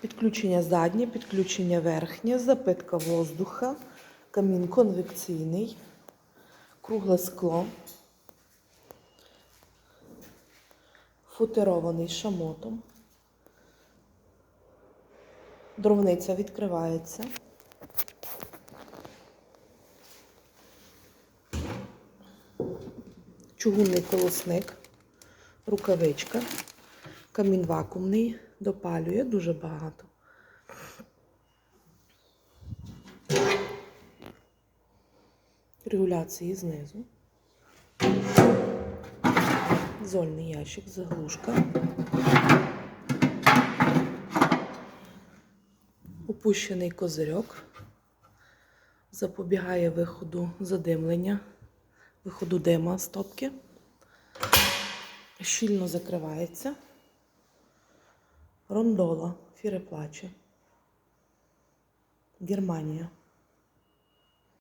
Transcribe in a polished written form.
Підключення заднє, підключення верхнє, запитка воздуха, камін конвекційний, кругле скло, футерований шамотом, дровниця відкривається, чугунний колосник, рукавичка, камін вакуумний, допалює дуже багато. Регуляції знизу. Зольний ящик, заглушка. Опущений козирьок. Запобігає виходу задимлення, виходу дима з топки. Щільно закривається. Рондола, фіреплаче. Германія.